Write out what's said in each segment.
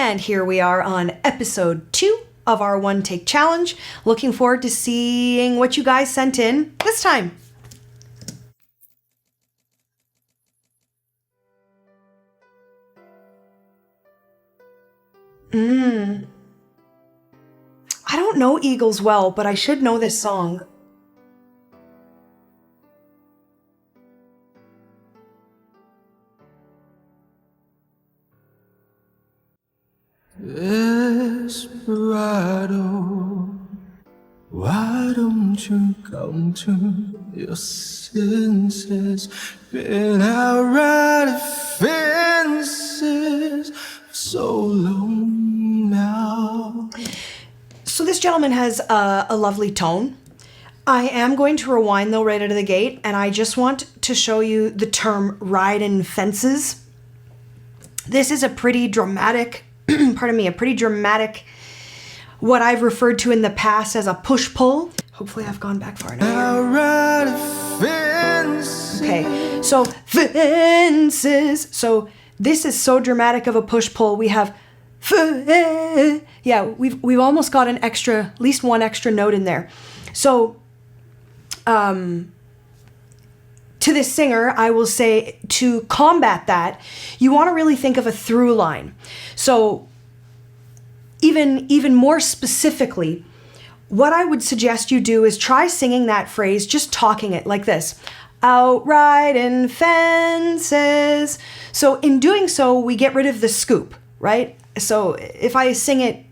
And here we are on episode 2 of our one take challenge. Looking forward to seeing what you guys sent in this time. I don't know Eagles well, but I should know this song. Desperado, why don't you come to your senses? Been outright offenses for so long now. So this gentleman has a lovely tone. I am going to rewind though right out of the gate, and I just want to show you the term riding fences. This is a pretty dramatic, a pretty dramatic, what I've referred to in the past as a push-pull. Hopefully I've gone back far enough. Okay, so fences. So this is so dramatic of a push-pull. We have, yeah, we've almost got at least one extra note in there. So, to this singer, I will say to combat that, you want to really think of a through line. So even more specifically, what I would suggest you do is try singing that phrase, just talking it like this. Outright in fences. So in doing so, we get rid of the scoop, right? So if I sing it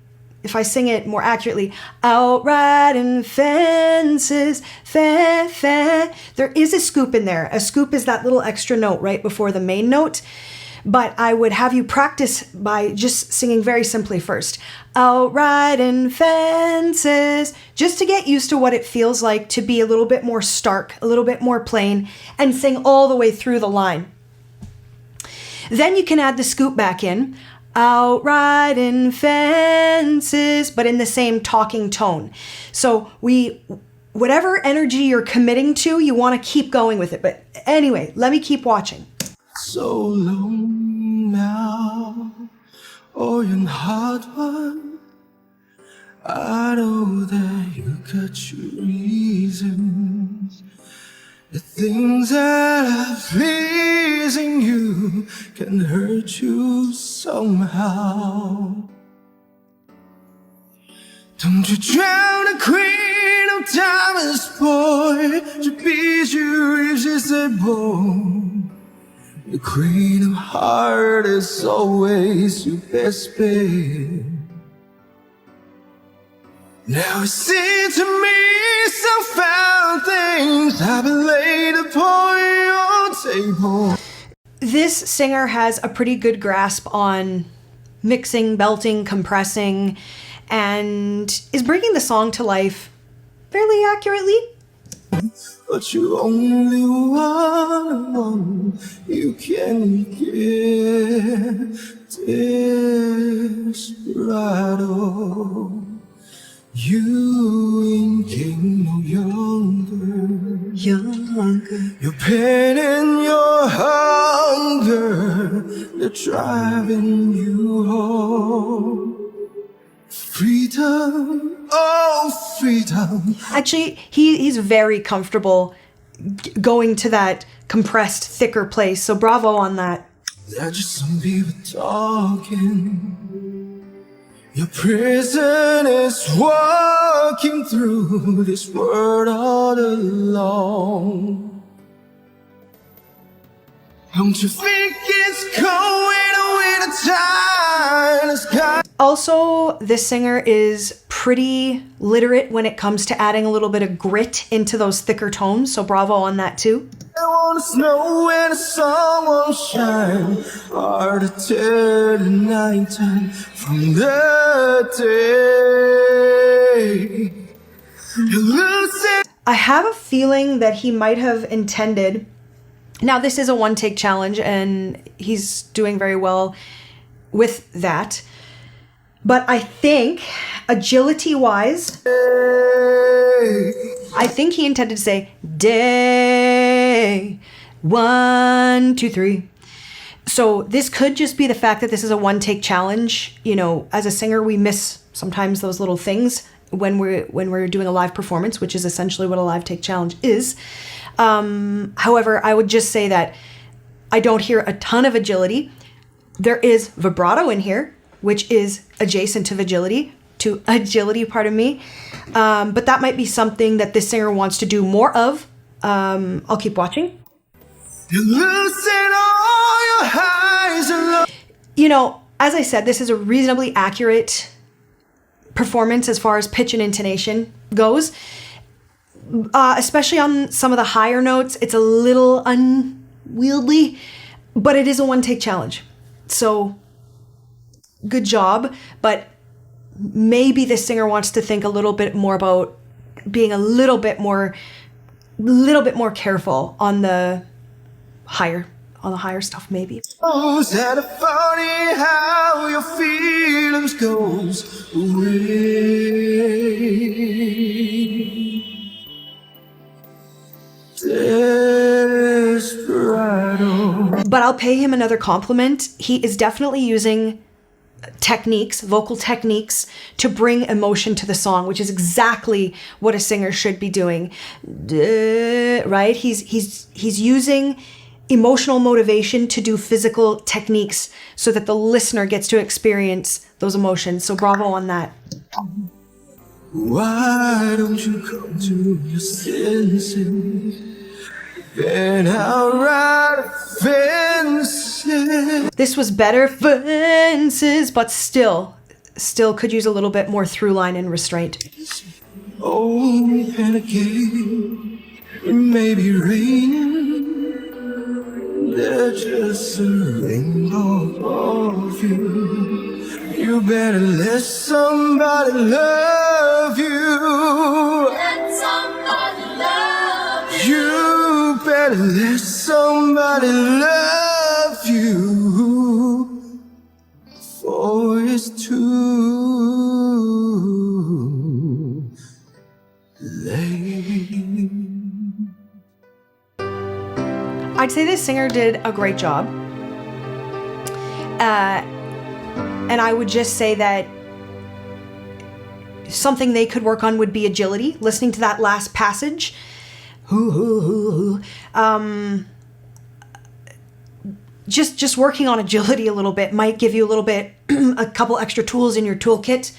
more accurately, outright in fences, there is a scoop in there. A scoop is that little extra note right before the main note. But I would have you practice by just singing very simply first. Outright in fences, just to get used to what it feels like to be a little bit more stark, a little bit more plain, and sing all the way through the line. Then you can add the scoop back in. Outright in fences, but in the same talking tone. So whatever energy you're committing to, you want to keep going with it. But anyway, let me keep watching. So long now, oh, you're hard one. I know that you got your reasons. The things that are pleasing you can hurt you somehow. Don't you drown a queen of diamonds, boy. She beats you if she's a boy. The queen of heart is always your best bet. Now it seems to me some foul things have been laid upon your table. This singer has a pretty good grasp on mixing, belting, compressing, and is bringing the song to life fairly accurately. But you only want one you can get. Desperado, you ain't getting no younger. Your pain and your hunger, they're driving you home. Freedom, oh freedom. Actually, he's very comfortable going to that compressed, thicker place. So bravo on that. They're just some people talking. Your prison is walking through this world all alone. Don't you think it's going away the time? Also, this singer is pretty literate when it comes to adding a little bit of grit into those thicker tones. So bravo on that too. I wanna snow when the sun won't shine. Hard to tell the nighttime from the day. You lose it. I have a feeling that he might have intended. Now, this is a one-take challenge, and he's doing very well with that. But I think, agility-wise, I think he intended to say, day, 1, 2, 3. So this could just be the fact that this is a one-take challenge. You know, as a singer, we miss sometimes those little things when we're doing a live performance, which is essentially what a live take challenge is. However, I would just say that I don't hear a ton of agility. There is vibrato in here, which is adjacent to agility, pardon me. But that might be something that this singer wants to do more of. I'll keep watching. You loosen all your highs and lows. You know, as I said, this is a reasonably accurate performance as far as pitch and intonation goes. Especially on some of the higher notes, it's a little unwieldy, but it is a one-take challenge. So, good job, but maybe the singer wants to think a little bit more about being a little bit more careful on the higher stuff, maybe. Oh, is that funny how your feelings goes away? Desperado. But I'll pay him another compliment. He is definitely using vocal techniques to bring emotion to the song, which is exactly what a singer should be doing. Right? He's using emotional motivation to do physical techniques so that the listener gets to experience those emotions. So bravo on that. Why don't you come to your senses and outright fences? This was better fences, but still could use a little bit more through line and restraint. Oh, panicking, maybe rain. There's just a rainbow of you. You better let somebody love you. Let somebody love you. You better let somebody love you. For it's too late. I'd say this singer did a great job. And I would just say that something they could work on would be agility. Listening to that last passage. Just working on agility a little bit might give you a couple extra tools in your toolkit.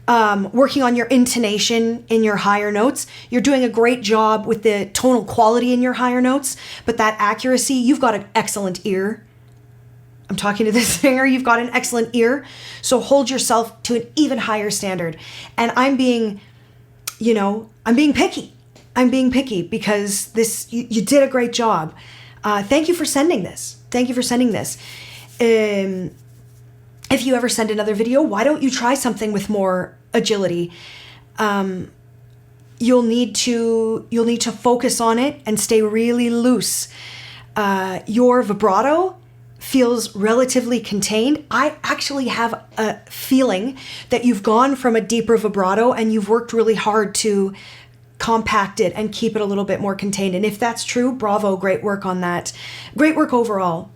Working on your intonation in your higher notes. You're doing a great job with the tonal quality in your higher notes, but that accuracy, you've got an excellent ear. I'm talking to the singer, you've got an excellent ear, so hold yourself to an even higher standard. And I'm being picky. I'm being picky because you did a great job. Thank you for sending this. If you ever send another video, why don't you try something with more agility? You'll need to focus on it and stay really loose. Your vibrato feels relatively contained. I actually have a feeling that you've gone from a deeper vibrato and you've worked really hard to compact it and keep it a little bit more contained. And if that's true, bravo, great work on that. Great work overall.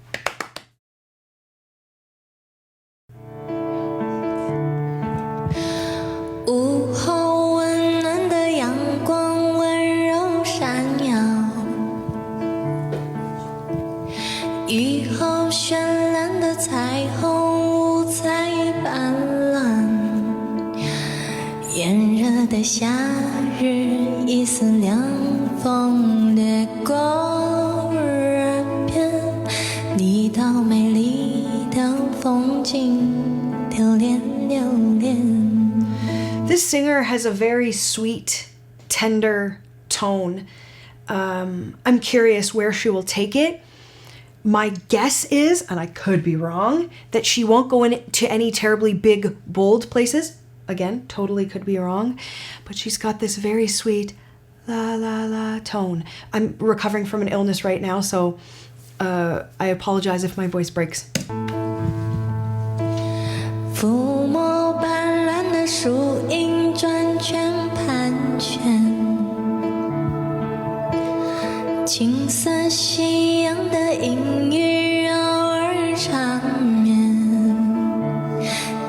This singer has a very sweet, tender tone. I'm curious where she will take it. My guess is, and I could be wrong, that she won't go into any terribly big, bold places. Again, totally could be wrong. But she's got this very sweet la la la tone. I'm recovering from an illness right now, so I apologize if my voice breaks. 抚摸斑斓的树影转圈盘旋，青色夕阳的阴雨偶尔缠绵。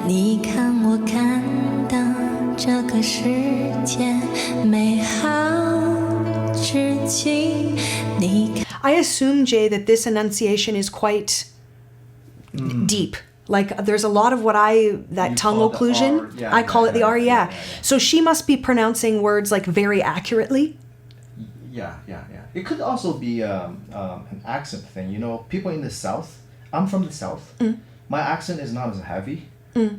你看我看到这个世界美好至极。你看 I assume, Jay, that this enunciation is quite deep. Like there's a lot of that You tongue call the occlusion. R, yeah, I call yeah, it the yeah, R, yeah. So she must be pronouncing words like very accurately. Yeah. It could also be an accent thing. You know, people in the South, I'm from the South. My accent is not as heavy.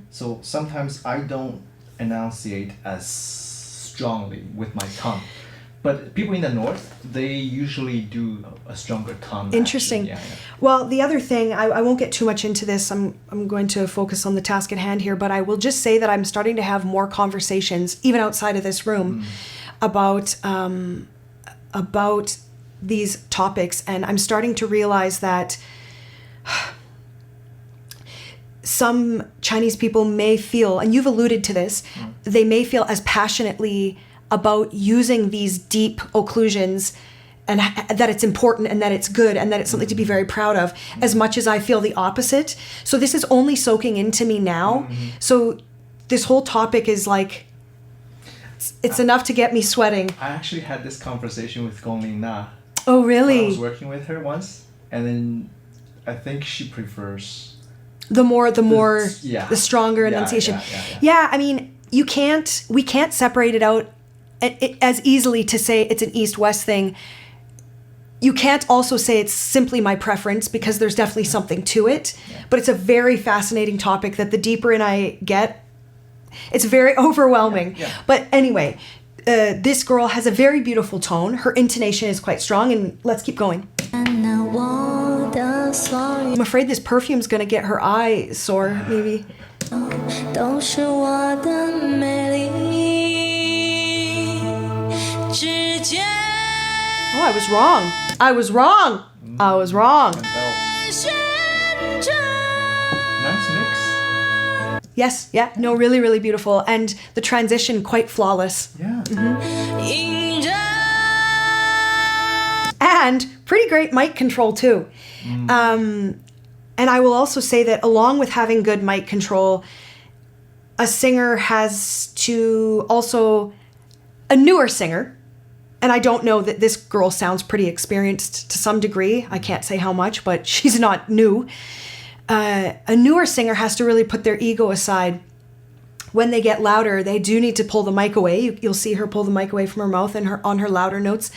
So sometimes I don't enunciate as strongly with my tongue. But people in the North, they usually do a stronger tongue. Interesting. Action. Yeah. Well, the other thing, I won't get too much into this. I'm going to focus on the task at hand here, but I will just say that I'm starting to have more conversations, even outside of this room, about these topics, and I'm starting to realize that some Chinese people may feel, and you've alluded to this, they may feel as passionately about using these deep occlusions and that it's important and that it's good and that it's something to be very proud of, as much as I feel the opposite. So this is only soaking into me now. So this whole topic is like, it's enough to get me sweating. I actually had this conversation with Gongling Na. Oh, I really? was working with her once, and then I think she prefers The more, yeah. the stronger Yeah, enunciation. yeah. Yeah, I mean, we can't separate it out as easily to say it's an East-West thing. You can't also say it's simply my preference, because there's definitely something to it. Yeah. But it's a very fascinating topic that the deeper in I get, it's very overwhelming. Yeah. But anyway, this girl has a very beautiful tone. Her intonation is quite strong, and let's keep going. 那我的所有 I'm afraid this perfume's gonna get her eye sore, maybe. 都是我的美丽，指尖 Oh, I was wrong. I was wrong. and belts. 旋转。 Nice mix. Yes, yeah, no, really, really beautiful. And the transition quite flawless. Yeah. 引人 And pretty great mic control too. And I will also say that along with having good mic control, a singer has to also, a newer singer, and I don't know that this girl sounds pretty experienced to some degree. I can't say how much, but she's not new. A newer singer has to really put their ego aside. When they get louder, they do need to pull the mic away. You'll see her pull the mic away from her mouth and on her louder notes.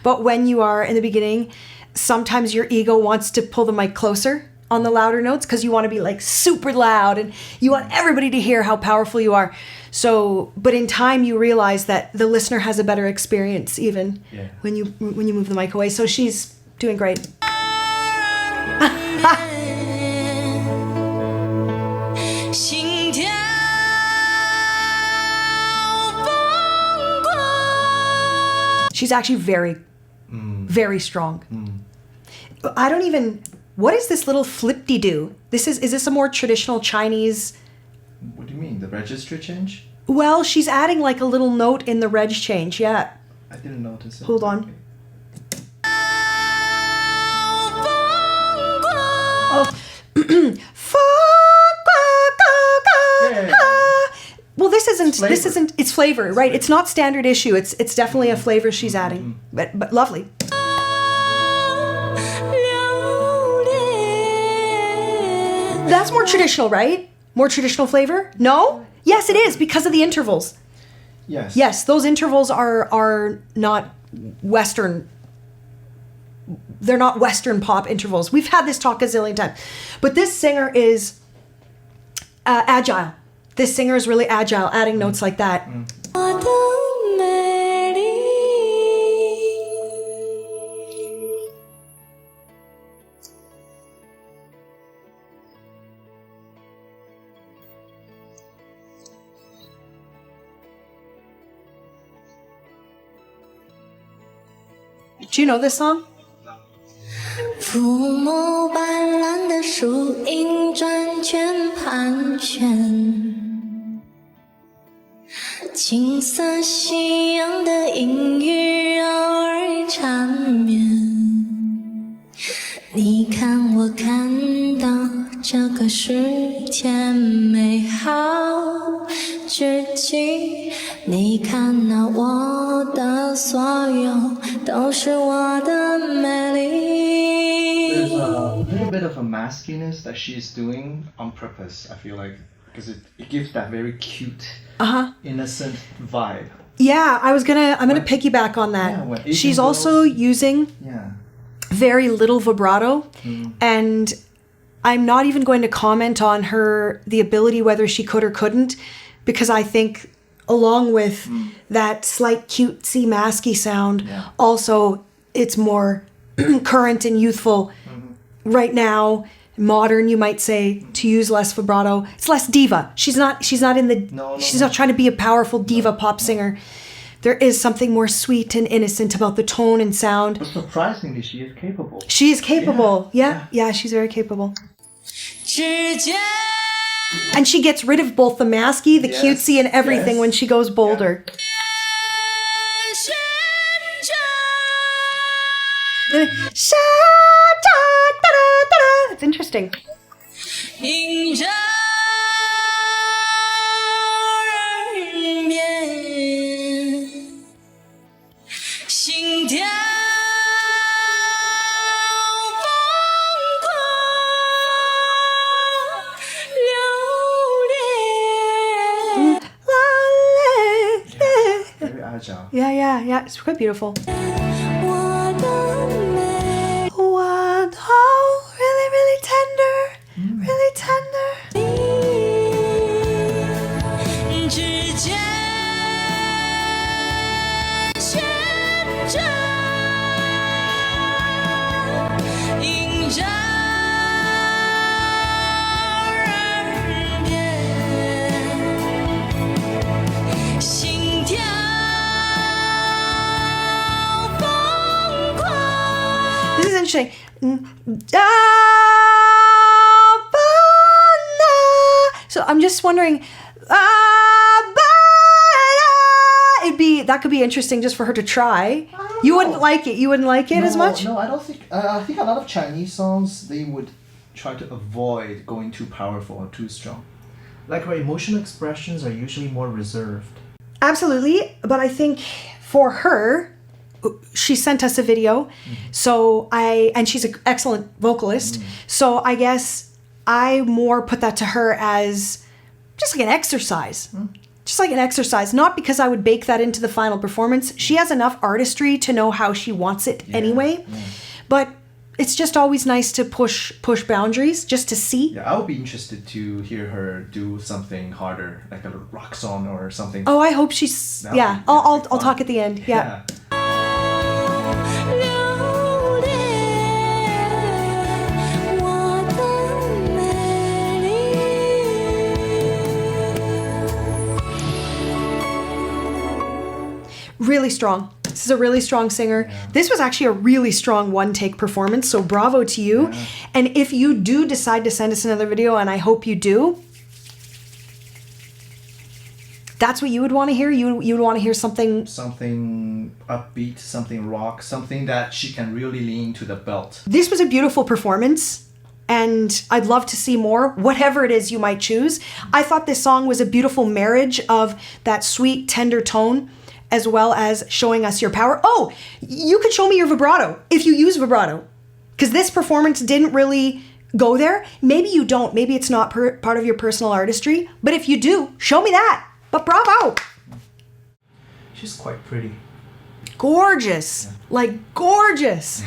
But when you are in the beginning, sometimes your ego wants to pull the mic closer on the louder notes because you want to be like super loud and you want everybody to hear how powerful you are. So, but in time you realize that the listener has a better experience even when you move the mic away. So she's doing great. 心跳疯狂。 She's actually very, very strong. I don't even. What is this little flip-de-doo? Is this a more traditional Chinese? What do you mean? The register change? Well, she's adding like a little note in the reg change. Yeah. I didn't notice it. Hold on. Okay. Oh. Yeah. Well, this isn't. It's flavor, right? It's not standard issue. It's definitely a flavor she's adding. But lovely. 留恋 That's more traditional, right? More traditional flavor? No? Yes, it is because of the intervals. Yes. Yes, those intervals are not Western. They're not Western pop intervals. We've had this talk a zillion times. But this singer is agile. This singer is really agile, adding notes like that. 我的美丽。 Do you know this song? 抚摸斑斓的树影，转圈盘旋。青色夕阳的阴雨绕耳缠绵。你看我看到这个世界美好至极。你看到我的所有，都是我的美丽。 There's a little bit of a maskiness that she's doing on purpose, I feel like, because it gives that very cute, innocent vibe. Yeah, I'm gonna piggyback on that. Yeah, when She's Asian also girls- using Yeah. very little vibrato, and I'm not even going to comment on the ability whether she could or couldn't, because I think along with that slight cutesy masky sound, also it's more current and youthful right now, modern, you might say, to use less vibrato. It's less diva. She's not in the she's not trying to be a powerful diva pop singer. There is something more sweet and innocent about the tone and sound. But surprisingly, she is capable. She is capable. Yeah, she's very capable. 之间 And she gets rid of both the masky, the Yes, cutesy, and everything when she goes bolder. 旋转 It's interesting. 映着耳边，心跳疯狂流连。 Very agile. Yeah. It's quite beautiful. 我的美 What? Oh, really tender. Really tender. 丽，指尖旋转，映着耳边，心跳疯狂。 This is interesting. So I'm just wondering. That could be interesting just for her to try. You wouldn't like it. You wouldn't like it as much. No, I don't think. I think a lot of Chinese songs they would try to avoid going too powerful or too strong. Like her emotional expressions are usually more reserved. Absolutely, but I think for her, she sent us a video, and she's an excellent vocalist. So I guess I more put that to her as just like an exercise. Just like an exercise, not because I would bake that into the final performance. She has enough artistry to know how she wants it anyway. But it's just always nice to push boundaries just to see. Yeah, I would be interested to hear her do something harder, like a rock song or something. Oh, I hope she's That would be- I'll that'd be talk fun. at the end. Yeah. 流连，我的美丽。 Really strong. This is a really strong singer. This was actually a really strong one-take performance, so bravo to you. And if you do decide to send us another video, and I hope you do, that's what you would want to hear? You would want to hear something... Something upbeat, something rock, something that she can really lean to the belt. This was a beautiful performance, and I'd love to see more, whatever it is you might choose. I thought this song was a beautiful marriage of that sweet, tender tone, as well as showing us your power. Oh, you could show me your vibrato if you use vibrato. Because this performance didn't really go there. Maybe you don't. Maybe it's not part of your personal artistry. But if you do, show me that. But bravo. She's quite pretty. Gorgeous. Like gorgeous.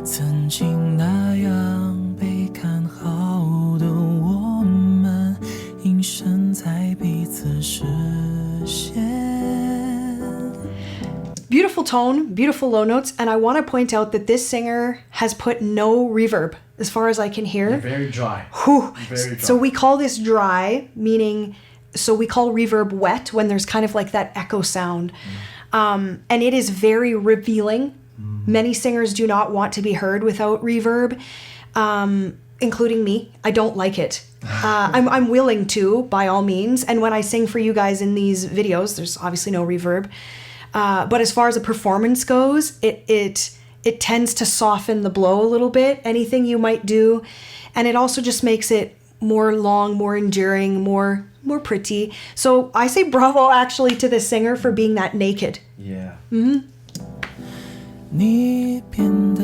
曾经那样被看好的我们，隐身在彼此视线。Beautiful tone, beautiful low notes, and I want to point out that this singer has put no reverb, as far as I can hear. They're very dry. Whew. Very dry. So we call this dry, meaning, so we call reverb wet when there's kind of like that echo sound. And it is very revealing. Many singers do not want to be heard without reverb, including me. I don't like it. I'm willing to, by all means. And when I sing for you guys in these videos, there's obviously no reverb. But as far as a performance goes, it tends to soften the blow a little bit, anything you might do. And it also just makes it more long, more enduring, more pretty. So I say bravo actually to the singer for being that naked. Yeah. 你变得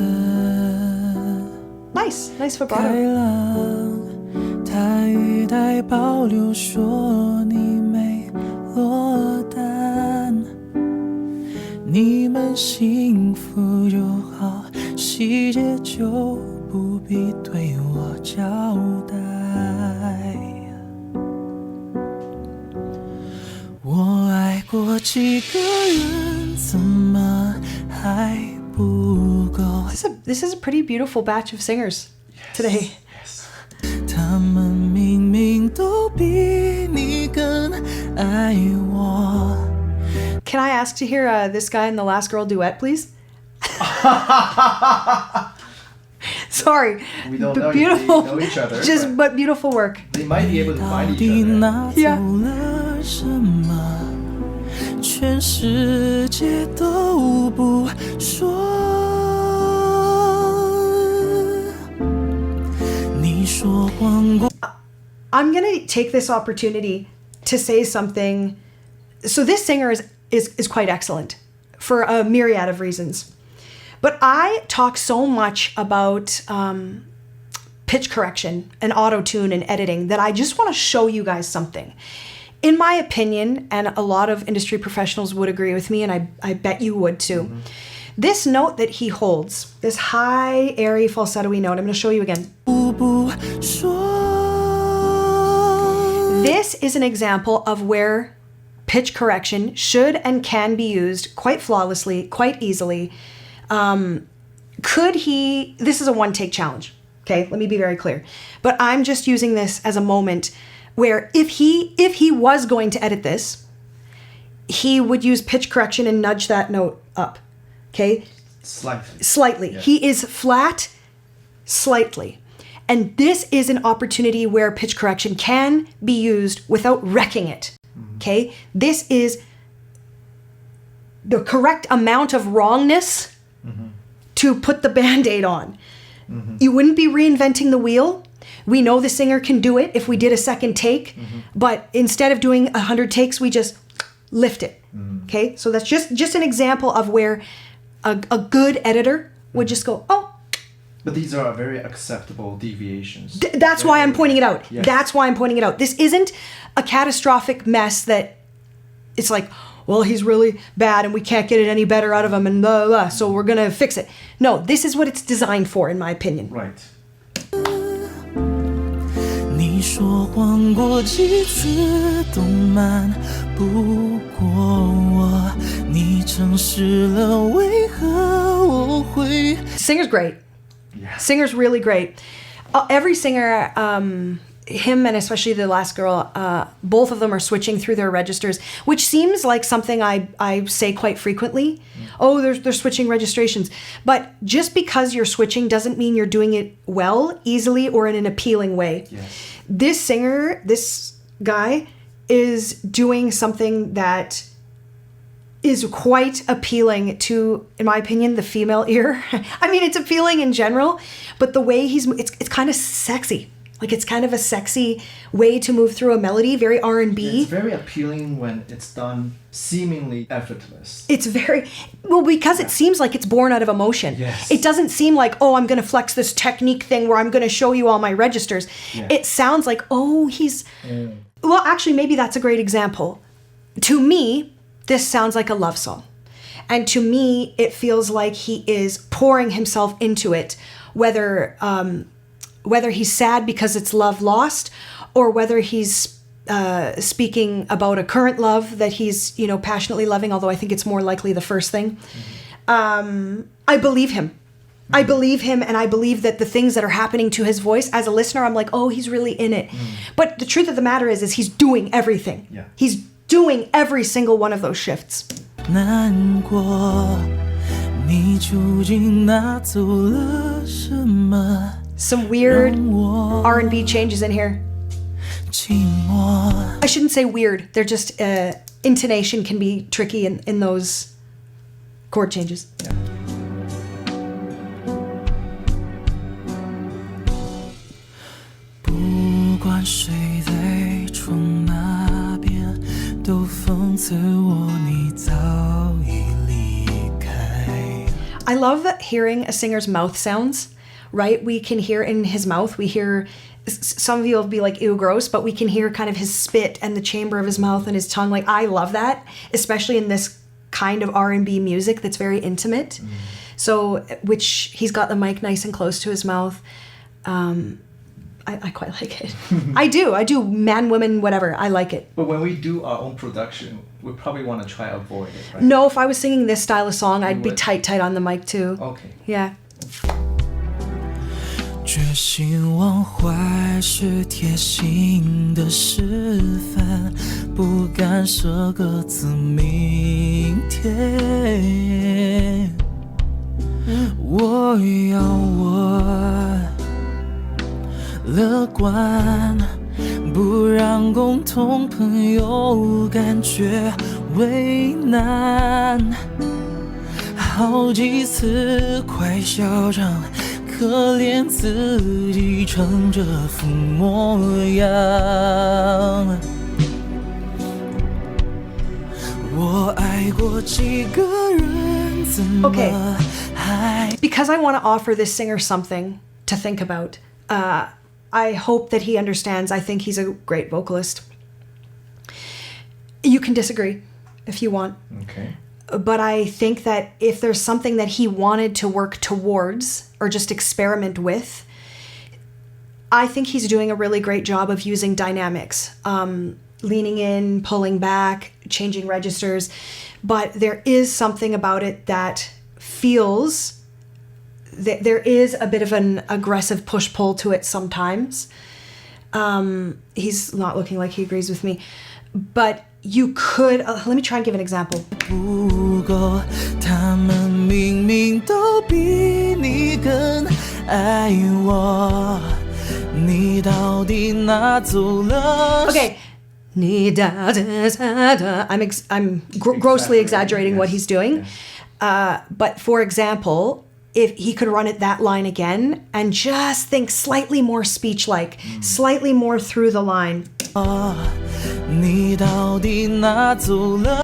Nice 开 vibrato. 朗，他语带保留说你没落单，你们幸福就好，细节就不必对我交代。我爱过几个人，怎么还不够？ This is a pretty beautiful batch of singers today. Yes. 他们明明都比你更爱我。 Can I ask to hear this guy and the last girl duet, please? Sorry. We don't But know, beautiful. they know each other. Just but beautiful work. They might be able to 到 find 底 each other. 拿走了什么？全世界都不说。你说谎过。 I'm gonna take this opportunity to say something. So this singer is quite excellent for a myriad of reasons. But I talk so much about pitch correction and auto-tune and editing that I just want to show you guys something. In my opinion, and a lot of industry professionals would agree with me, and I bet you would too, this note that he holds, this high, airy, falsetto-y note, I'm going to show you again. 不说。 This is an example of where pitch correction should and can be used quite flawlessly, quite easily. This is a one-take challenge, okay? Let me be very clear. But I'm just using this as a moment where if he was going to edit this, he would use pitch correction and nudge that note up, okay? Slightly. Yeah. He is flat slightly. And this is an opportunity where pitch correction can be used without wrecking it, okay? This is the correct amount of wrongness to put the Band-Aid on. You wouldn't be reinventing the wheel. We know the singer can do it if we did a second take, but instead of doing 100 takes, we just lift it, okay? So that's just an example of where a good editor would just go, oh. But these are very acceptable deviations. That's why I'm pointing it out. Yes. That's why I'm pointing it out. This isn't a catastrophic mess that it's like, well, he's really bad and we can't get it any better out of him and blah, blah, so we're going to fix it. No, this is what it's designed for, in my opinion. Right. 你说谎过几次都瞒不过我，你诚实了，为何我会？ Singer's great. Yeah. Singer's really great. Every singer, him and especially the last girl, both of them are switching through their registers, which seems like something I say quite frequently. Oh, they're switching registrations. But just because you're switching doesn't mean you're doing it well, easily, or in an appealing way. Yes. This singer, this guy, is doing something that is quite appealing to, in my opinion, the female ear. I mean, it's appealing in general, but the way it's kind of sexy. Like, it's kind of a sexy way to move through a melody, very R&B. It's very appealing when it's done seemingly effortless. It's very, well, because it seems like it's born out of emotion. Yes. It doesn't seem like, oh, I'm going to flex this technique thing where I'm going to show you all my registers. Yeah. It sounds like, oh, he's, well, actually, maybe that's a great example. To me, this sounds like a love song. And to me, it feels like he is pouring himself into it, whether he's sad because it's love lost, or whether he's speaking about a current love that he's, passionately loving, although I think it's more likely the first thing. I believe him. I believe him, and I believe that the things that are happening to his voice, as a listener, I'm like, oh, he's really in it. But the truth of the matter is he's doing everything. Yeah. He's doing every single one of those shifts. 难过，你究竟拿走了什么？ Some weird R&B changes in here. 寂寞。 I shouldn't say weird. They're just intonation can be tricky in those chord changes. Yeah. 不管谁在窗那边，都讽刺我，你早已离开。 I love hearing a singer's mouth sounds, right? We can hear in his mouth, we hear, some of you will be like, ew, gross, but we can hear kind of his spit and the chamber of his mouth and his tongue. Like, I love that, especially in this kind of R&B music that's very intimate. So, which he's got the mic nice and close to his mouth. I quite like it. I do. Man, woman, whatever. I like it. But when we do our own production, we probably want to try avoid it, right? No, if I was singing this style of song, I'd be would? tight on the mic too. Okay. Yeah. 决心忘怀是贴心的示范，不敢设个字明天。我要我乐观，不让共同朋友感觉为难。好几次快嚣张，可怜自己成这副模样。我爱过几个人，怎么还 Because I want to offer this singer something to think about. I hope that he understands. I think he's a great vocalist. You can disagree if you want. Okay. But I think that if there's something that he wanted to work towards or just experiment with, I think he's doing a really great job of using dynamics, leaning in, pulling back, changing registers. But there is something about it that feels that there is a bit of an aggressive push-pull to it sometimes. He's not looking like he agrees with me. But you could, let me try and give an example. 不够，他们明明都比你更爱我，你到底拿走了 Okay. I'm grossly exaggerating what he's doing. But for example, if he could run it that line again and just think slightly more speech-like, slightly more through the line. 你到底拿走了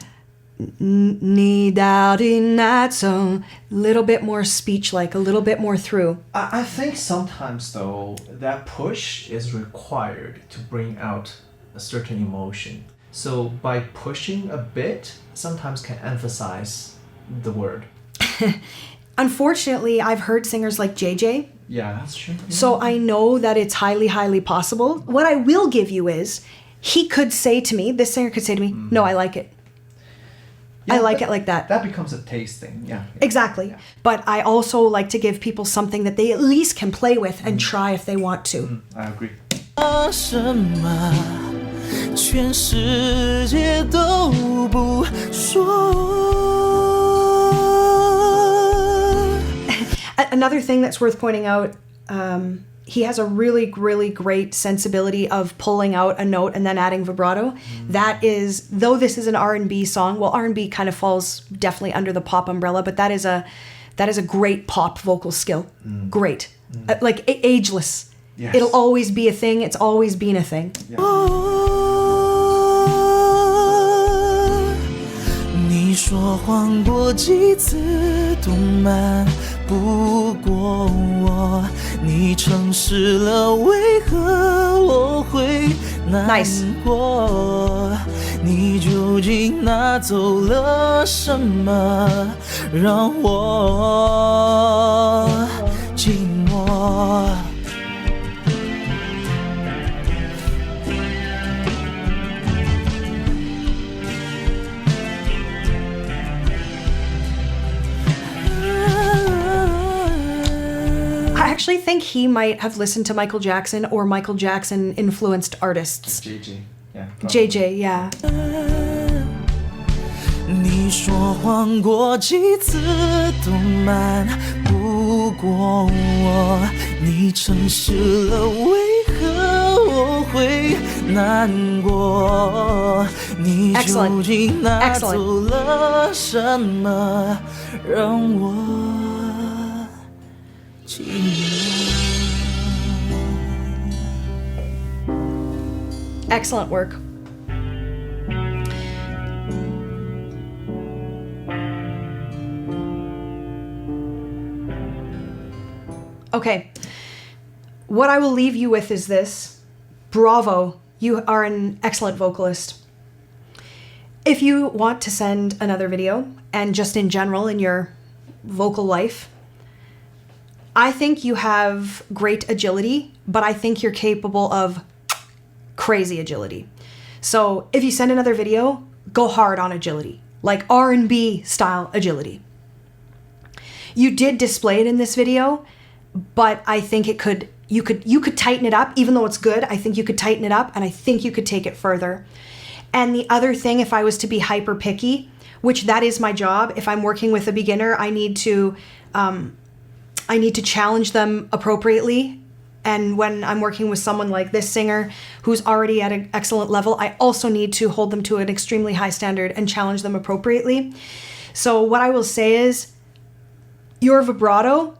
Little bit more speech-like, a little bit more through. I think sometimes, though, that push is required to bring out a certain emotion. So by pushing a bit, sometimes can emphasize the word. Unfortunately, I've heard singers like JJ. Yeah, that's true. So I know that it's highly, highly possible. What I will give you is, he could say to me, this singer could say to me, no, I like it. I like it like that. That becomes a taste thing, yeah. Exactly. Yeah. But I also like to give people something that they at least can play with and try if they want to. I agree. 什么？全世界都不说。 Another thing that's worth pointing out, he has a really, really great sensibility of pulling out a note and then adding vibrato. That is, though this is an R&B song, well, R&B kind of falls definitely under the pop umbrella, but that is a great pop vocal skill. Great. Like ageless. Yes. It'll always be a thing. It's always been a thing. Yeah. 你说谎过几次都瞒不过我，你诚实了，为何我会难过？ Nice. 你究竟拿走了什么，让我寂寞？ actually think he might have listened to Michael Jackson or Michael Jackson influenced artists. JJ, yeah. JJ, yeah. 你说谎过几次都瞒不过我，你诚实了，为何我会难过？你究竟拿走了什么，让我寂寞？ Excellent work. Okay, what I will leave you with is this. Bravo, you are an excellent vocalist. If you want to send another video, and just in general in your vocal life, I think you have great agility, but I think you're capable of crazy agility. So if you send another video, go hard on agility, like R&B style agility. You did display it in this video, but I think you could tighten it up. Even though it's good, I think you could tighten it up, and I think you could take it further. And the other thing, if I was to be hyper picky, which that is my job, if I'm working with a beginner, I need to challenge them appropriately. And when I'm working with someone like this singer who's already at an excellent level, I also need to hold them to an extremely high standard and challenge them appropriately. So what I will say is, your vibrato,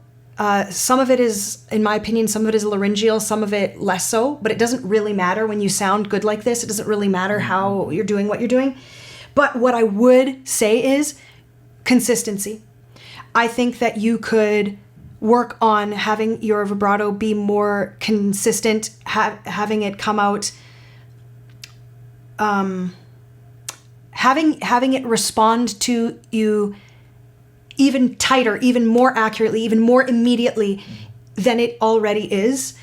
some of it is, in my opinion, some of it is laryngeal, some of it less so, but it doesn't really matter when you sound good like this. It doesn't really matter how you're doing what you're doing. But what I would say is consistency. I think that you could work on having your vibrato be more consistent, having it come out, having it respond to you even tighter, even more accurately, even more immediately than it already is.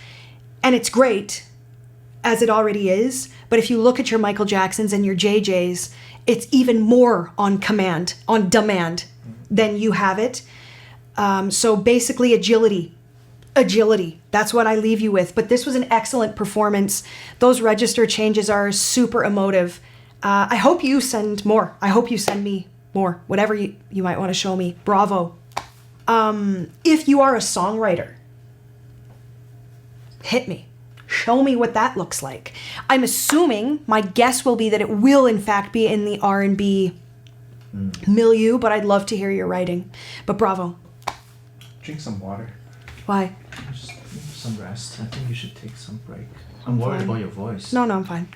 And it's great as it already is. But if you look at your Michael Jacksons and your JJs, it's even more on command, on demand than you have it. So basically agility. That's what I leave you with. But this was an excellent performance. Those register changes are super emotive. I hope you send more. I hope you send me more, whatever you might want to show me. Bravo. If you are a songwriter, hit me. Show me what that looks like. I'm assuming, my guess will be that it will in fact be in the R&B milieu, but I'd love to hear your writing. But bravo. Drink some water. Why? Just some rest. I think you should take some break. I'm worried about your voice. No, I'm fine.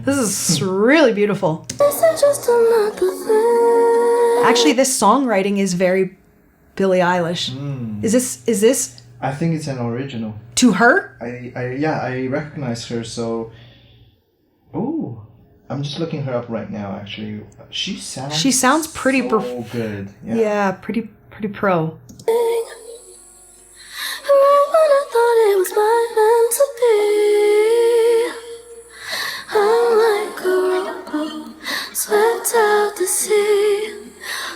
This is really beautiful. Actually, this songwriting is very Billie Eilish. Is this? I think it's an original. To her? I recognize her. So, I'm just looking her up right now. Actually, she sounds pretty so good. Yeah, pretty pro. Swept out to sea,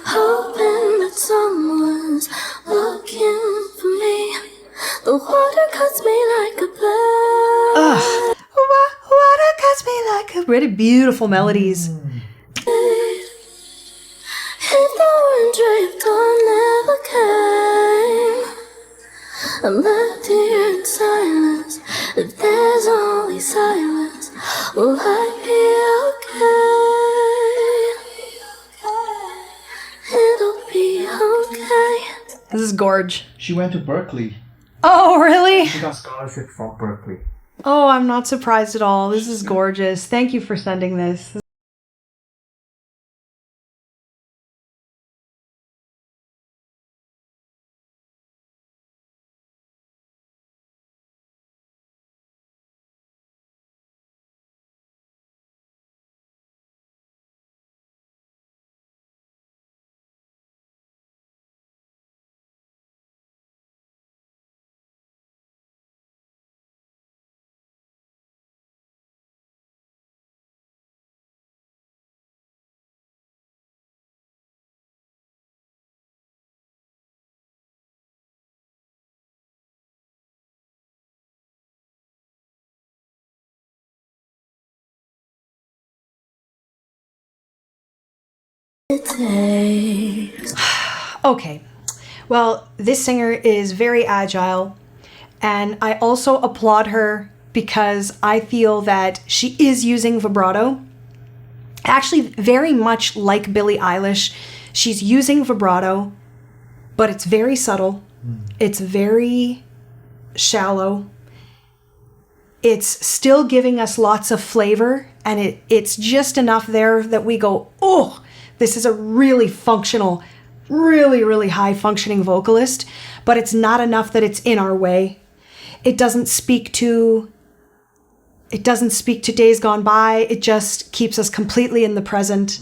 hoping that someone's looking for me. The water cuts me like a blade. Water cuts me like a... Really beautiful melodies. If there weren't drift on never came. I'm left here in silence. If there's only silence, will I be okay? It'll be okay. This is gorge. She went to Berkeley. Oh, really? She got scholarship from Berkeley. Oh, I'm not surprised at all. This is gorgeous. Thank you for sending this. Okay, well, this singer is very agile, and I also applaud her because I feel that she is using vibrato. Actually, very much like Billie Eilish, she's using vibrato, but it's very subtle. It's very shallow. It's still giving us lots of flavor, and it's just enough there that we go, oh, this is a really functional, really, really high functioning vocalist, but it's not enough that it's in our way. It doesn't speak to days gone by. It just keeps us completely in the present.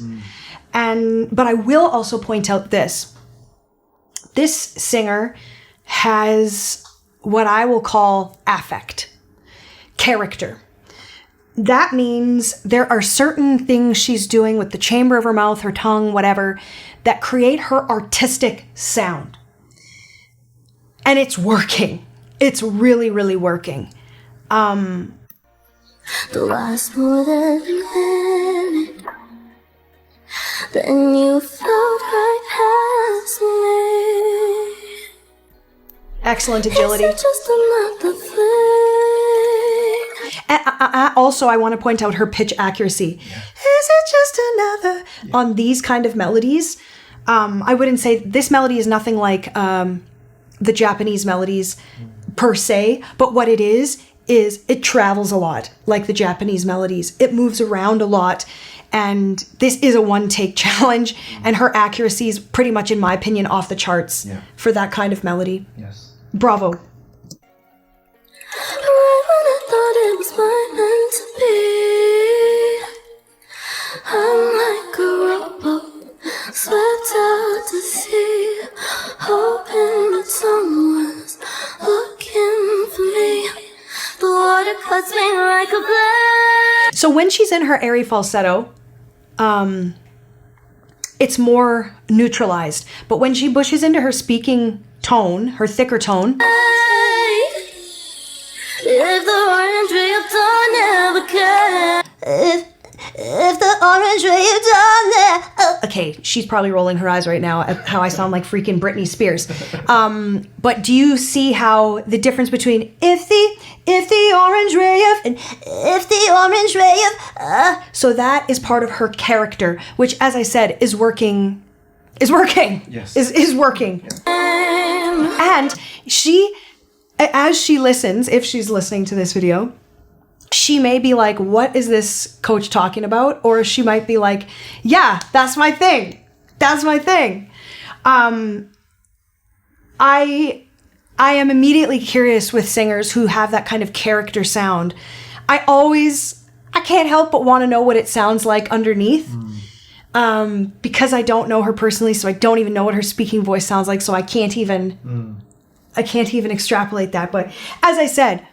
But I will also point out this. This singer has what I will call affect, character. That means there are certain things she's doing with the chamber of her mouth, her tongue, whatever, that create her artistic sound. And it's working. It's really, really working. The last more than a minute, then you float right past me. Excellent agility. Is it just another fling? Also, I want to point out her pitch accuracy. Yeah. Is it just another? Yeah. On these kind of melodies, I wouldn't say this melody is nothing like the Japanese melodies per se, but what it is it travels a lot like the Japanese melodies. It moves around a lot, and this is a one-take challenge, and her accuracy is pretty much, in my opinion, off the charts for that kind of melody. Yes. Bravo. Right when I thought it was meant to be, I'm like a rowboat swept out to sea, hoping that someone's looking for me. The water cuts me like a blade. So when she's in her airy falsetto, it's more neutralized. But when she pushes into her speaking tone, her thicker tone, if the orange ray of dawn never came, if the orange ray of dawn never... Okay, she's probably rolling her eyes right now at how I sound like freaking Britney Spears. But do you see how the difference between if the orange ray of and if the orange ray of... so that is part of her character, which, as I said, is working. Yes. Is working. And she... as she listens, if she's listening to this video, she may be like, what is this coach talking about? Or she might be like, yeah, that's my thing. That's my thing. I am immediately curious with singers who have that kind of character sound. I can't help but want to know what it sounds like underneath. Because I don't know her personally, so I don't even know what her speaking voice sounds like, so I can't even extrapolate that. But as I said,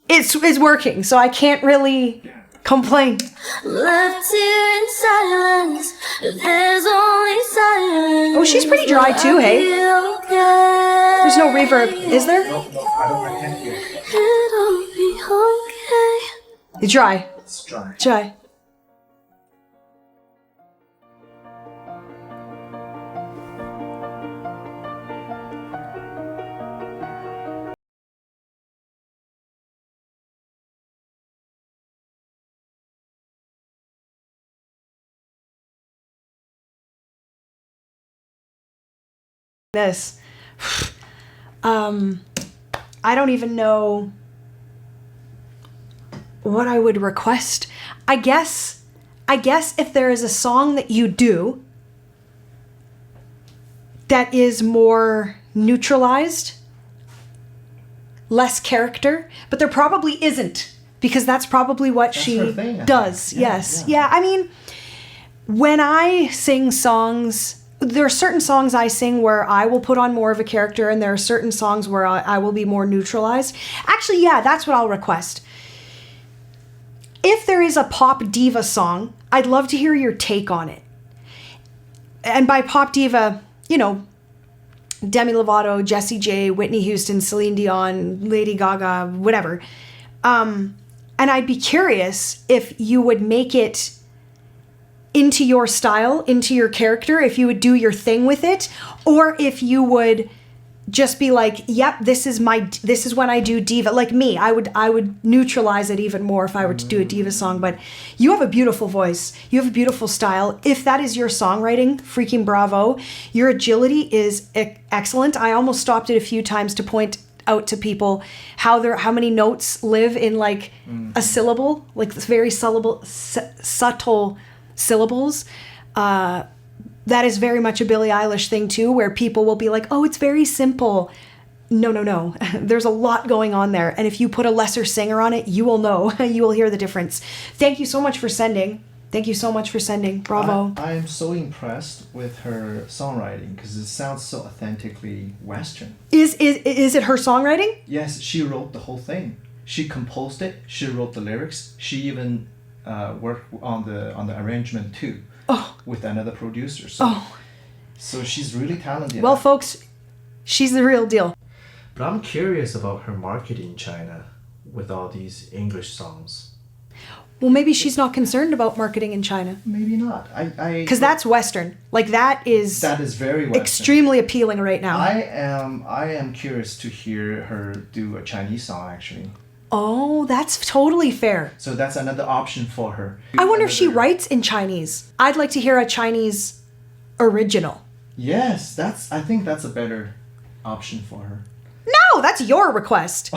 it's working, so I can't really complain. Left here in silence, there's only silence. Oh, she's pretty dry too, hey? There's no reverb, is there? No, I can't hear. It'll be okay. It's dry. It's dry. this. I don't even know what I would request. I guess if there is a song that you do that is more neutralized, less character, but there probably isn't, because that's probably what she does. Yes. Yeah. I mean, when I sing songs, there are certain songs I sing where I will put on more of a character, and there are certain songs where I will be more neutralized. Actually, yeah, that's what I'll request. If there is a pop diva song, I'd love to hear your take on it. And by pop diva, you know, Demi Lovato, Jessie J, Whitney Houston, Celine Dion, Lady Gaga, whatever. And I'd be curious if you would make it into your style, into your character, if you would do your thing with it, or if you would just be like, yep, this is when I do diva. Like me, I would neutralize it even more if I were to do a diva song. But you have a beautiful voice. You have a beautiful style. If that is your songwriting, freaking bravo. Your agility is excellent. I almost stopped it a few times to point out to people how many notes live in like a syllable, like very subtle syllables. That is very much a Billie Eilish thing too, where people will be like, oh, it's very simple. No. There's a lot going on there. And if you put a lesser singer on it, you will know. You will hear the difference. Thank you so much for sending. Bravo. I am so impressed with her songwriting because it sounds so authentically Western. Is it her songwriting? Yes, she wrote the whole thing. She composed it. She wrote the lyrics. She even worked on the arrangement too. With another producer. So she's really talented. Well, folks, she's the real deal. But I'm curious about her market in China with all these English songs. Well, maybe she's not concerned about marketing in China. Maybe not. Because that's Western. Like that is very Western. Extremely appealing right now. I am curious to hear her do a Chinese song actually. Oh, that's totally fair. So that's another option for her. I wonder if she writes in Chinese. I'd like to hear a Chinese original. Yes, I think that's a better option for her. No, that's your request.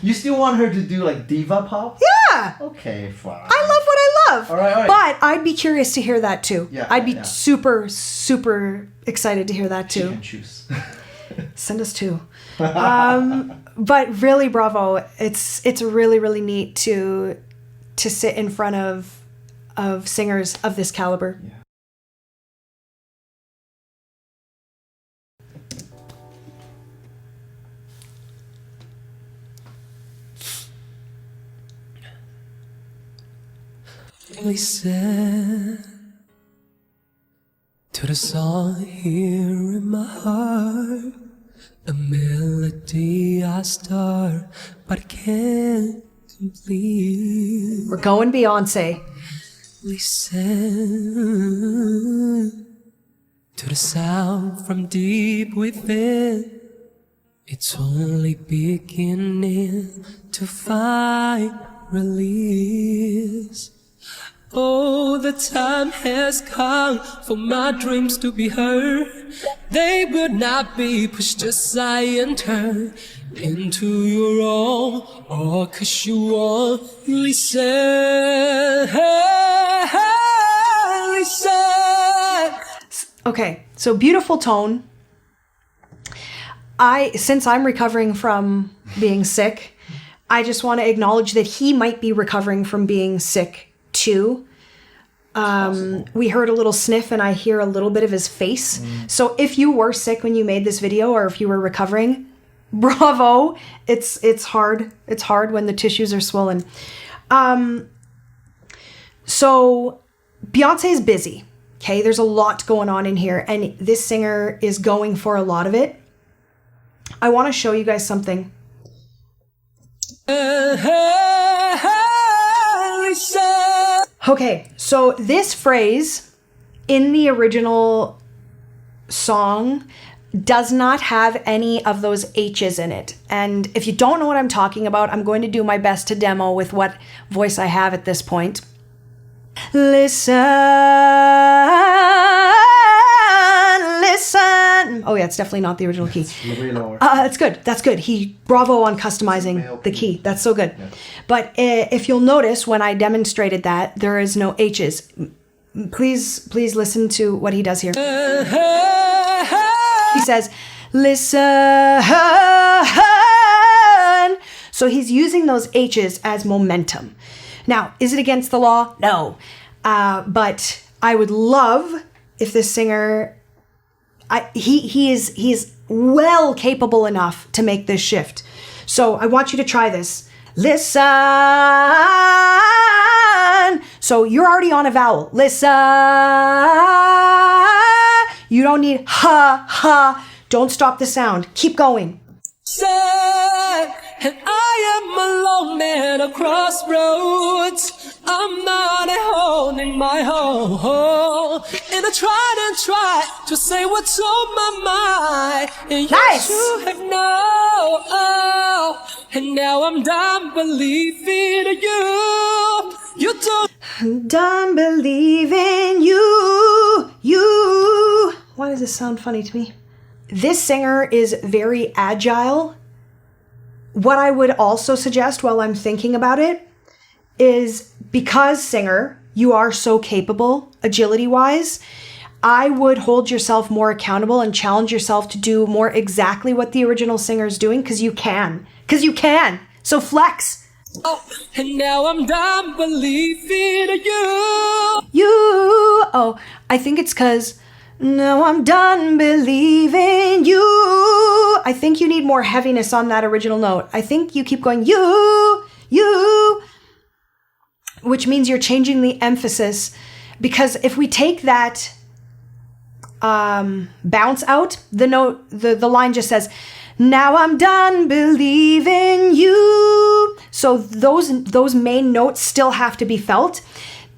You still want her to do like diva pop? Yeah. Okay, fine. I love what I love. All right. But I'd be curious to hear that too. Yeah, I'd be super, super excited to hear that too. She can choose. Send us two. But really, bravo. It's really, really neat to sit in front of singers of this caliber. Yeah. Listen to the song here in my heart, a melody I start but can't complete. We're going Beyonce. Listen to the sound from deep within. It's only beginning to find release. Oh, the time has come for my dreams to be heard. They will not be pushed aside and turned into your own. Oh, 'cause you won't listen. Listen. Okay, so beautiful tone. Since I'm recovering from being sick, I just want to acknowledge that he might be recovering from being sick too. We heard a little sniff and I hear a little bit of his face. So if you were sick when you made this video, or if you were recovering, bravo. It's hard. It's hard when the tissues are swollen. So Beyonce is busy. Okay, there's a lot going on in here, and this singer is going for a lot of it. I want to show you guys something. Okay, so this phrase in the original song does not have any of those H's in it. And if you don't know what I'm talking about, I'm going to do my best to demo with what voice I have at this point. Listen, listen Oh yeah, it's definitely not the original key. It's way lower. That's good. That's good. Bravo on customizing the key. That's so good. Yeah. But if you'll notice, when I demonstrated that, there is no H's. Please listen to what he does here. He says, listen. So he's using those H's as momentum. Now, is it against the law? No. But I would love if this singer, he is well capable enough to make this shift. So I want you to try this. Listen. So you're already on a vowel. Listen. You don't need ha. Don't stop the sound. Keep going. And I am alone at a crossroads. I'm not at home in my home. And I try to say what's on my mind. And Nice. you have no. And now I'm done believing you. You don't. Done believing you. Why does this sound funny to me? This singer is very agile. What I would also suggest while I'm thinking about it is, because singer, you are so capable agility-wise, I would hold yourself more accountable and challenge yourself to do more exactly what the original singer is doing, because you can. So flex. Oh, and now I'm done believing you. Oh, I think it's because now I'm done believing you. I think you need more heaviness on that original note. I think you keep going, you, which means you're changing the emphasis. Because if we take that bounce out, the note, the line just says, now I'm done believing you. So those main notes still have to be felt.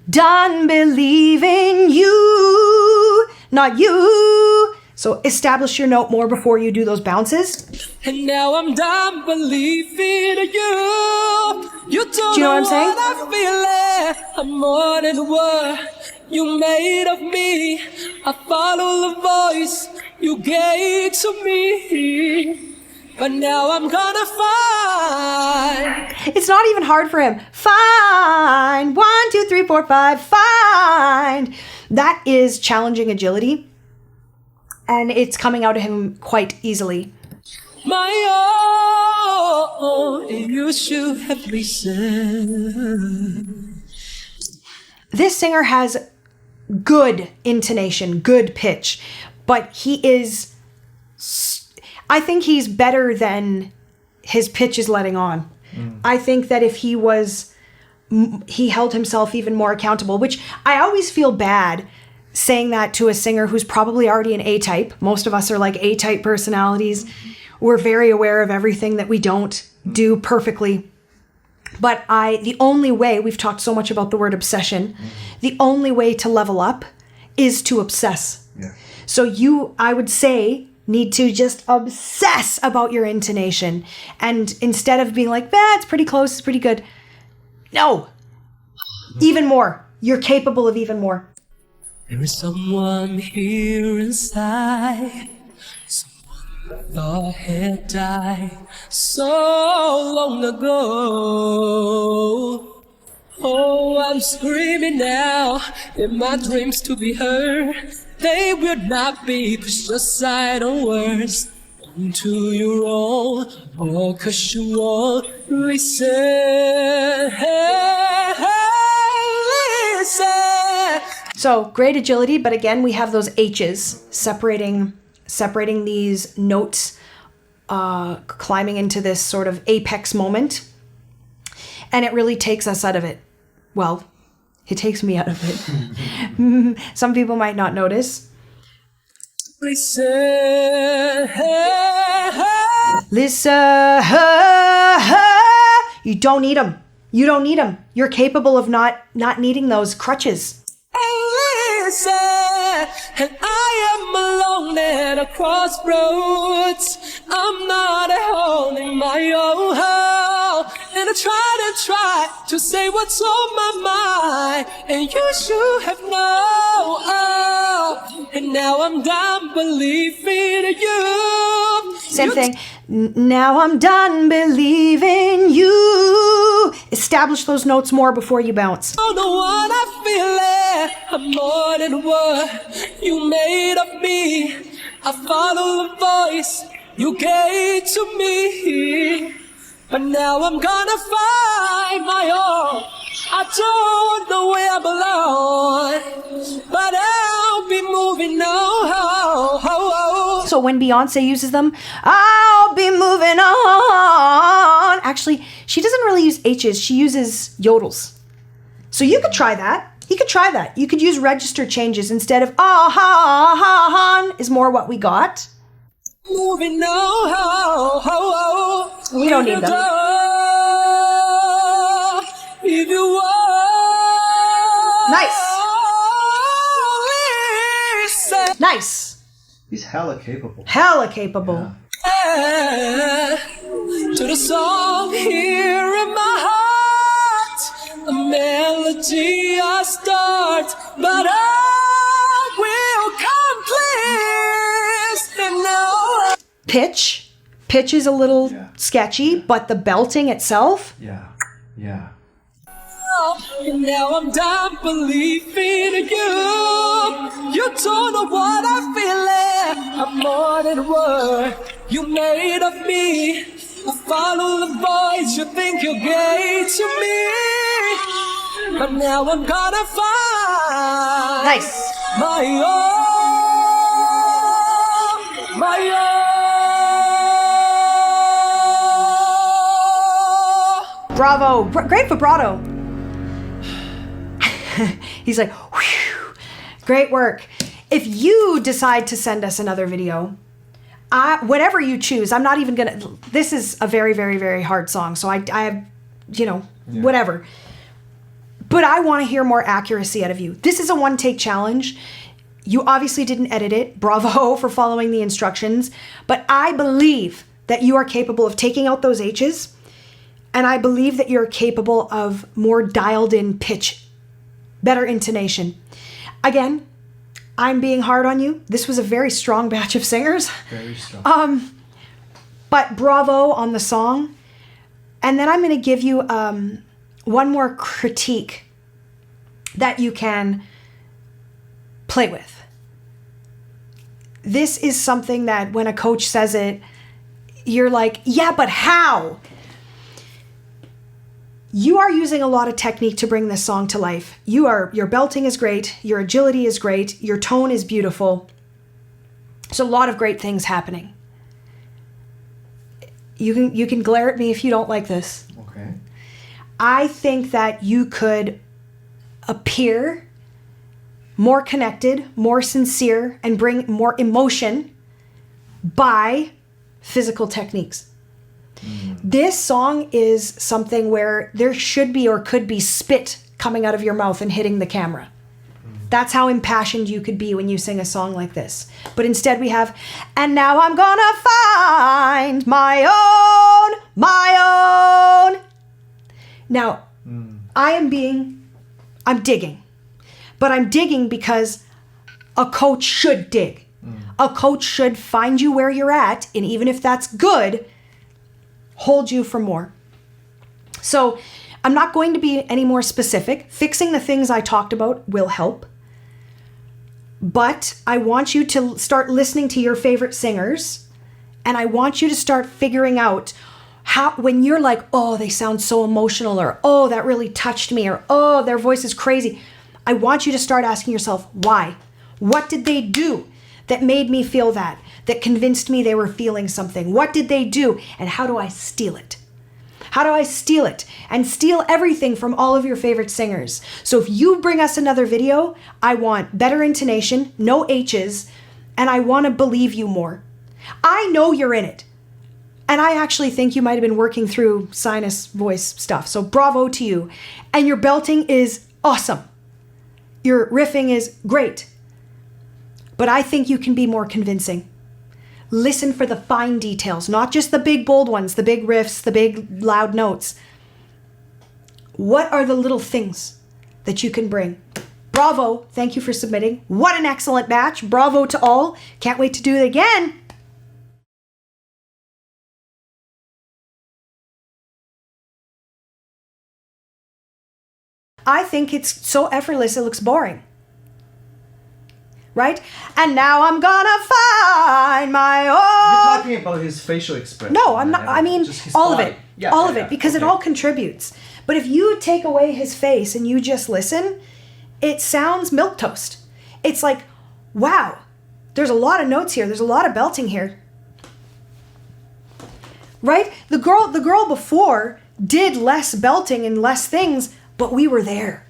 Done believing you, not you. So establish your note more before you do those bounces. And now I'm done believing you. You don't Do you know what I'm saying? I feel. I'm more than what you made of me. I follow the voice you gave to me. But now I'm gonna find. It's not even hard for him. Find 1, 2, 3, 4, 5. Find. That is challenging agility, and it's coming out of him quite easily. My own, you should have listened. This singer has good intonation, good pitch, but I think he's better than his pitch is letting on. I think that if he held himself even more accountable, which I always feel bad saying that to a singer who's probably already an A-type. Most of us are like A-type personalities. We're very aware of everything that we don't do perfectly. But the only way, we've talked so much about the word obsession, the only way to level up is to obsess. Yeah. So I would say, need to just obsess about your intonation. And instead of being like, it's pretty close, it's pretty good. No. Even more. You're capable of even more. There is someone here inside. Someone I thought had died so long ago. Oh, I'm screaming now in my dreams to be heard. They will not be pushed aside on words into your own, oh, 'cause you won't listen. Listen. So great agility, but again, we have those H's separating these notes, climbing into this sort of apex moment. And it really takes us out of it. Well, it takes me out of it. Some people might not notice. Listen. Listen. You don't need them. You don't need them. You're capable of not needing those crutches. Listen, and I am alone at a crossroads. I'm not at home in my own home. And I try to say what's on my mind. And you should have known. And now I'm done believing you. Same thing. Now I'm done believing you. Establish those notes more before you bounce. I don't know what I feel. I'm more than what you made of me. I follow the voice you gave to me. But now I'm gonna find my own. I don't know where I belong, but I'll be moving on. So when Beyonce uses them, I'll be moving on. Actually, she doesn't really use H's. She uses yodels. So you could try that. You could try that. You could use register changes instead of ah-ha-ha-han is more what we got. Moving on. We don't need them. If you want. Nice. Nice. He's hella capable. Hella capable. Yeah. To the song here in my heart, a melody I start, but I will complete. And now Pitch is a little sketchy, but the belting itself. Yeah. and now I'm done believing in you. You don't know what I feel. I'm more than what you made of me. I follow the voice you think you gave to me. But now I'm gonna find Nice. my own, my own. Bravo. Great vibrato. He's like, whew, great work. If you decide to send us another video, whatever you choose, I'm not even gonna, this is a very, very, very hard song. So I have, whatever. But I want to hear more accuracy out of you. This is a one-take challenge. You obviously didn't edit it. Bravo for following the instructions. But I believe that you are capable of taking out those H's. And I believe that you're capable of more dialed in pitch, better intonation. Again, I'm being hard on you. This was a very strong batch of singers. Very strong. But bravo on the song. And then I'm going to give you one more critique that you can play with. This is something that when a coach says it, you're like, yeah, but how? You are using a lot of technique to bring this song to life. Your belting is great. Your agility is great. Your tone is beautiful. There's a lot of great things happening. You can glare at me if you don't like this. Okay. I think that you could appear more connected, more sincere, and bring more emotion by physical techniques. This song is something where there should be or could be spit coming out of your mouth and hitting the camera. That's how impassioned you could be when you sing a song like this. But instead we have, and now I'm gonna find my own. Now, I'm digging. But I'm digging because a coach should dig. A coach should find you where you're at, and even if that's good, hold you for more. So I'm not going to be any more specific. Fixing the things I talked about will help. But I want you to start listening to your favorite singers, and I want you to start figuring out how, when you're like, oh, they sound so emotional, or oh, that really touched me, or oh, their voice is crazy. I want you to start asking yourself, why? What did they do that made me feel that convinced me they were feeling something? What did they do? And how do I steal it? How do I steal it? And steal everything from all of your favorite singers. So if you bring us another video, I want better intonation, no H's, and I want to believe you more. I know you're in it. And I actually think you might have been working through sinus voice stuff. So bravo to you. And your belting is awesome. Your riffing is great. But I think you can be more convincing. Listen for the fine details, not just the big bold ones, the big riffs, the big loud notes. What are the little things that you can bring? Bravo. Thank you for submitting. What an excellent batch. Bravo to all. Can't wait to do it again. I think it's so effortless it looks boring. Right? And now I'm gonna find my own. You're talking about his facial expression. No, I'm not. I mean, just his all of body. it. Yeah, all yeah, of it, yeah. because it Okay. all contributes. But if you take away his face and you just listen, it sounds milquetoast. It's like, wow, there's a lot of notes here. There's a lot of belting here. Right? The girl before did less belting and less things, but we were there.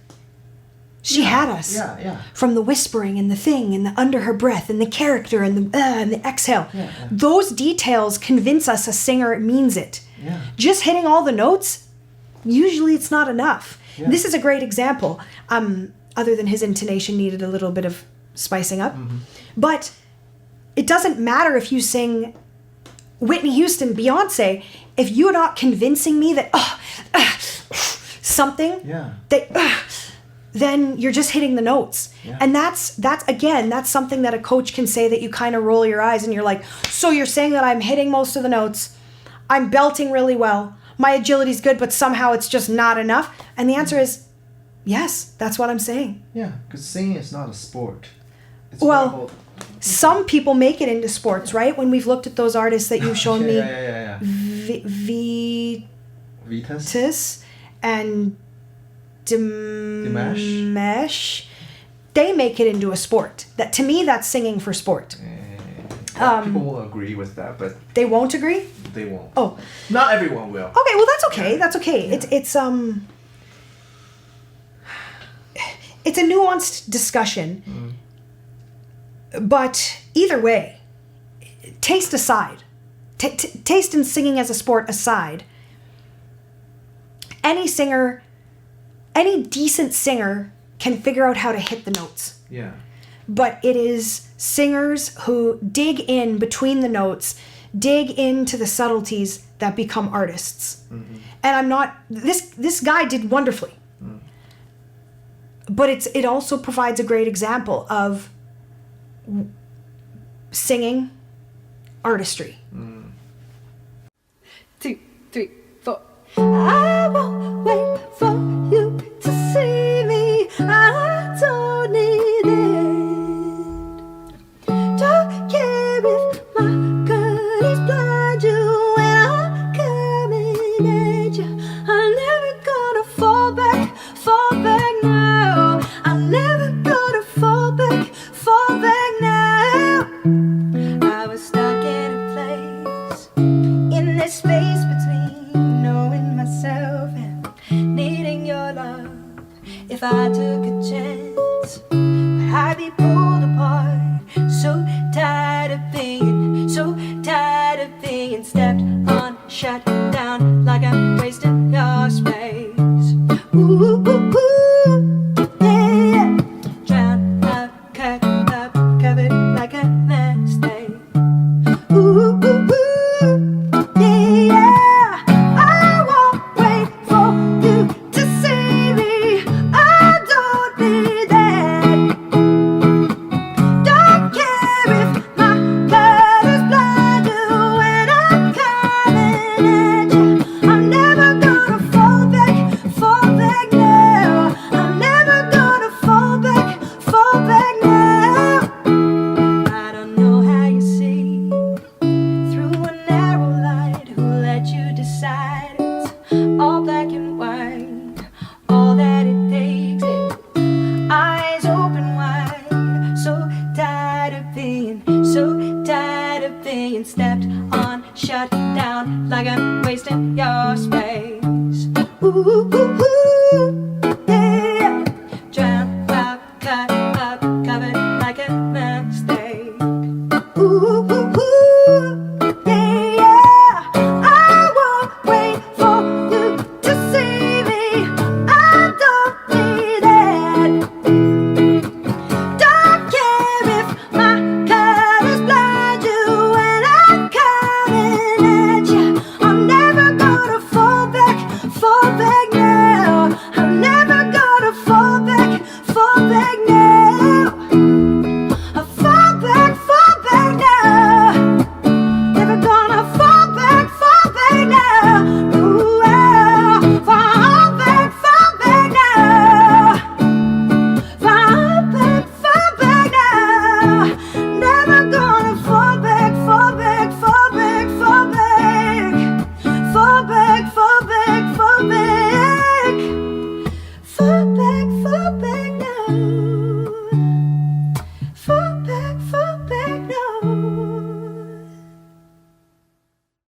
She had us. Yeah, yeah. From the whispering and the thing and the under her breath and the character and the exhale. Yeah. Those details convince us a singer means it. Yeah. Just hitting all the notes, usually it's not enough. Yeah. This is a great example. Other than his intonation needed a little bit of spicing up. Mm-hmm. But it doesn't matter if you sing Whitney Houston, Beyonce, if you're not convincing me that something Yeah. that then you're just hitting the notes. Yeah. And that's something that a coach can say, that you kind of roll your eyes and you're like, so you're saying that I'm hitting most of the notes, I'm belting really well, my agility's good, but somehow it's just not enough? And the answer is yes, that's what I'm saying. Yeah, because singing is not a sport. It's Well, more about- some people make it into sports, right? When we've looked at those artists that you've shown me, Yeah. Vitas. Vitas and Dimash. Dimash, they make it into a sport. That, to me, that's singing for sport. People will agree with that, but They won't agree? they won't. Oh, Not everyone will. okay. Well, that's okay. That's okay. Yeah. It's a nuanced discussion. But either way, taste aside, taste in singing as a sport aside, any singer, any decent singer can figure out how to hit the notes. Yeah. But it is singers who dig in between the notes, dig into the subtleties, that become artists. Mm-hmm. And I'm not, this guy did wonderfully. But it also provides a great example of singing artistry. 2, 3, 4. I won't wait for you to see me. I don't need it. Don't care if my curtains blind you when I'm coming at you. I'm never gonna fall back now. I'm never gonna fall back now. I was stuck in a place, in this space between knowing myself and needing your love. If I took a chance, would I be pulled apart? So tired of being stepped on, shut down, like I'm wasting your space. Ooh, ooh, ooh, yeah. Drowned out, cut up, covered like a mistake. Ooh, ooh, ooh, yeah. I won't wait for you to see me. I don't need that. Don't care if my colors blind you when I'm coming at you. I'm never gonna fall back now. I'm never gonna fall back now. I don't know how you see through a narrow light. Who let you decide it's all black and white? All that it takes is eyes open wide. So tired of being stepped on, shut down, like I'm wasting your space. Ooh.